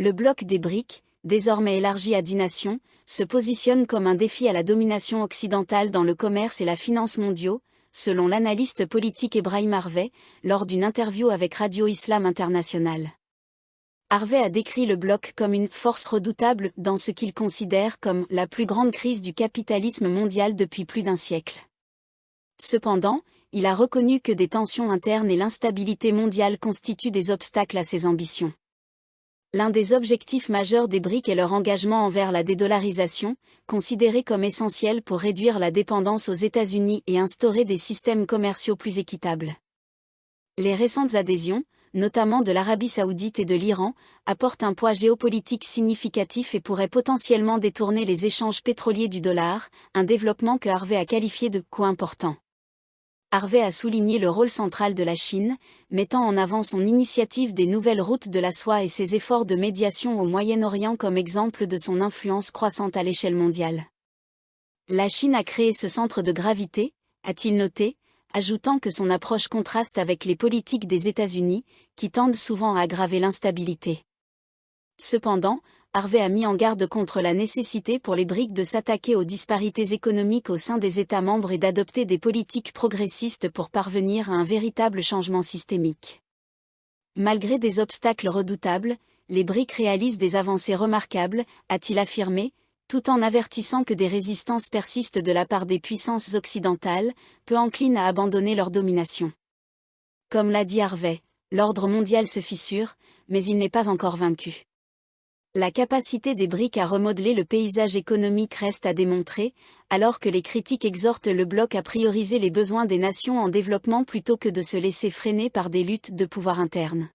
Le bloc des BRICS, désormais élargi à 10 nations, se positionne comme un défi à la domination occidentale dans le commerce et la finance mondiaux, selon l'analyste politique Ebrahim Harvey, lors d'une interview avec Radio Islam International. Harvey a décrit le bloc comme une « force redoutable » dans ce qu'il considère comme « la plus grande crise du capitalisme mondial depuis plus d'un siècle ». Cependant, il a reconnu que des tensions internes et l'instabilité mondiale constituent des obstacles à ses ambitions. L'un des objectifs majeurs des BRICS est leur engagement envers la dédollarisation, considéré comme essentiel pour réduire la dépendance aux États-Unis et instaurer des systèmes commerciaux plus équitables. Les récentes adhésions, notamment de l'Arabie saoudite et de l'Iran, apportent un poids géopolitique significatif et pourraient potentiellement détourner les échanges pétroliers du dollar, un développement que Harvey a qualifié de « coup important ». Harvey a souligné le rôle central de la Chine, mettant en avant son initiative des nouvelles routes de la soie et ses efforts de médiation au Moyen-Orient comme exemple de son influence croissante à l'échelle mondiale. La Chine a créé ce centre de gravité, a-t-il noté, ajoutant que son approche contraste avec les politiques des États-Unis, qui tendent souvent à aggraver l'instabilité. Cependant, Harvey a mis en garde contre la nécessité pour les BRICS de s'attaquer aux disparités économiques au sein des États membres et d'adopter des politiques progressistes pour parvenir à un véritable changement systémique. Malgré des obstacles redoutables, les BRICS réalisent des avancées remarquables, a-t-il affirmé, tout en avertissant que des résistances persistent de la part des puissances occidentales, peu enclines à abandonner leur domination. Comme l'a dit Harvey, l'ordre mondial se fissure, mais il n'est pas encore vaincu. La capacité des BRICS à remodeler le paysage économique reste à démontrer, alors que les critiques exhortent le bloc à prioriser les besoins des nations en développement plutôt que de se laisser freiner par des luttes de pouvoir internes.